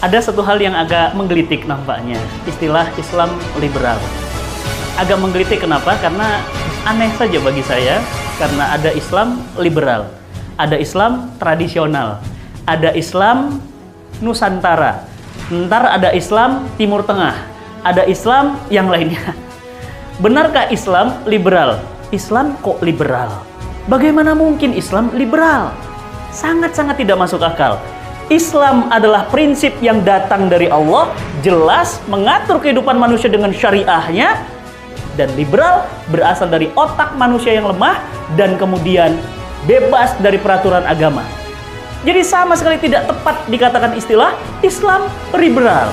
Ada satu hal yang agak menggelitik nampaknya, istilah Islam liberal. Agak menggelitik kenapa? Karena aneh saja bagi saya, karena ada Islam liberal, ada Islam tradisional, ada Islam Nusantara, ntar ada Islam Timur Tengah, ada Islam yang lainnya. Benarkah Islam liberal? Islam kok liberal? Bagaimana mungkin Islam liberal? Sangat-sangat tidak masuk akal. Islam adalah prinsip yang datang dari Allah, jelas mengatur kehidupan manusia dengan syariahnya, dan liberal berasal dari otak manusia yang lemah dan kemudian bebas dari peraturan agama. Jadi sama sekali tidak tepat dikatakan istilah Islam liberal.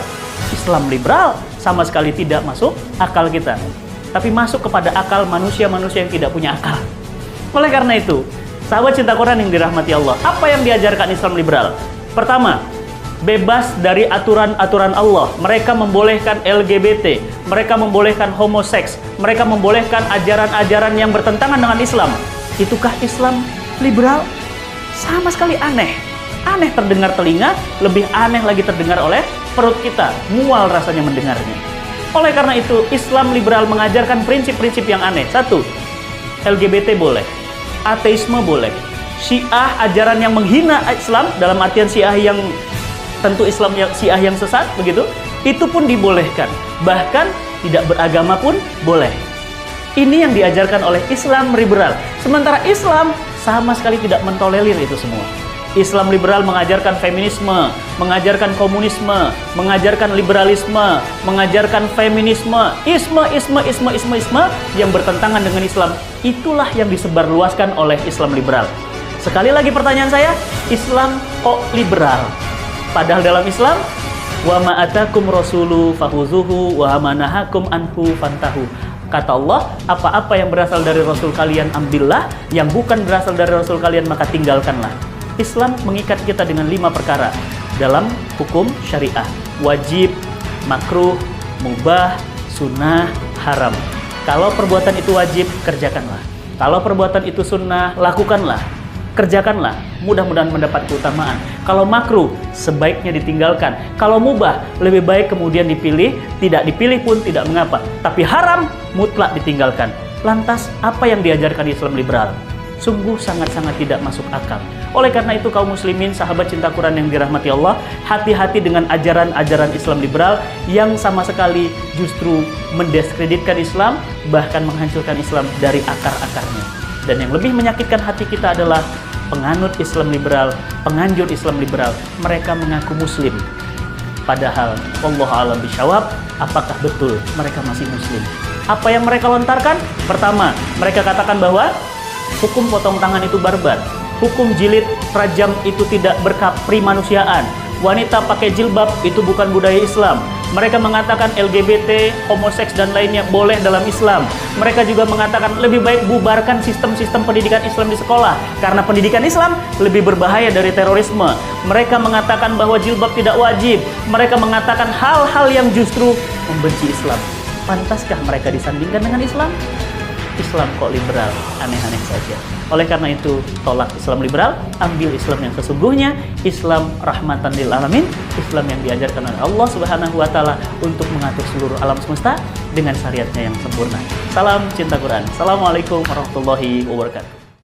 Islam liberal sama sekali tidak masuk akal kita, tapi masuk kepada akal manusia-manusia yang tidak punya akal. Oleh karena itu, sahabat cinta Quran yang dirahmati Allah, apa yang diajarkan Islam liberal? Pertama, bebas dari aturan-aturan Allah. Mereka membolehkan LGBT, mereka membolehkan homoseks, mereka membolehkan ajaran-ajaran yang bertentangan dengan Islam. Itukah Islam liberal? Sama sekali aneh. Aneh terdengar telinga, lebih aneh lagi terdengar oleh perut kita. Mual rasanya mendengarnya. Oleh karena itu, Islam liberal mengajarkan prinsip-prinsip yang aneh. Satu, LGBT boleh, ateisme boleh, Syiah ajaran yang menghina Islam, dalam artian Syiah yang tentu Islam yang Syiah yang sesat begitu, itu pun dibolehkan. Bahkan tidak beragama pun boleh. Ini yang diajarkan oleh Islam liberal. Sementara Islam sama sekali tidak mentolerir itu semua. Islam liberal mengajarkan feminisme, mengajarkan komunisme, mengajarkan liberalisme, mengajarkan feminisme, isme yang bertentangan dengan Islam. Itulah yang disebarluaskan oleh Islam liberal. Sekali lagi pertanyaan saya, Islam kok liberal? Padahal dalam Islam, wa ma atakum rasulu fahuzuhu wa ma nahakum anhu fantahu. Kata Allah, apa-apa yang berasal dari Rasul kalian ambillah, yang bukan berasal dari Rasul kalian maka tinggalkanlah. Islam mengikat kita dengan 5 perkara dalam hukum syariah: wajib, makruh, mubah, sunnah, haram. Kalau perbuatan itu wajib, kerjakanlah. Kalau perbuatan itu sunnah, lakukanlah. Kerjakanlah, mudah-mudahan mendapat keutamaan. Kalau makruh, sebaiknya ditinggalkan. Kalau mubah, lebih baik kemudian dipilih. Tidak dipilih pun tidak mengapa. Tapi haram, mutlak ditinggalkan. Lantas, apa yang diajarkan Islam liberal? Sungguh sangat-sangat tidak masuk akal. Oleh karena itu, kaum muslimin, sahabat cinta Quran yang dirahmati Allah, hati-hati dengan ajaran-ajaran Islam liberal yang sama sekali justru mendiskreditkan Islam, bahkan menghancurkan Islam dari akar-akarnya. Dan yang lebih menyakitkan hati kita adalah penganut Islam liberal, penganjur Islam liberal, mereka mengaku muslim. Padahal, wallahu a'lam bishawab, apakah betul mereka masih muslim? Apa yang mereka lontarkan? Pertama, mereka katakan bahwa hukum potong tangan itu barbar, hukum jilid rajam itu tidak berkaprimanusiaan, wanita pakai jilbab itu bukan budaya Islam. Mereka mengatakan LGBT, homoseks dan lainnya boleh dalam Islam. Mereka juga mengatakan lebih baik bubarkan sistem-sistem pendidikan Islam di sekolah karena pendidikan Islam lebih berbahaya dari terorisme. Mereka mengatakan bahwa jilbab tidak wajib. Mereka mengatakan hal-hal yang justru membenci Islam. Pantaskah mereka disandingkan dengan Islam? Islam kok liberal, aneh-aneh saja. Oleh karena itu, tolak Islam liberal, ambil Islam yang sesungguhnya, Islam rahmatan lil alamin, Islam yang diajarkan oleh Allah Subhanahu wa taala untuk mengatur seluruh alam semesta dengan syariatnya yang sempurna. Salam cinta Quran. Assalamualaikum warahmatullahi wabarakatuh.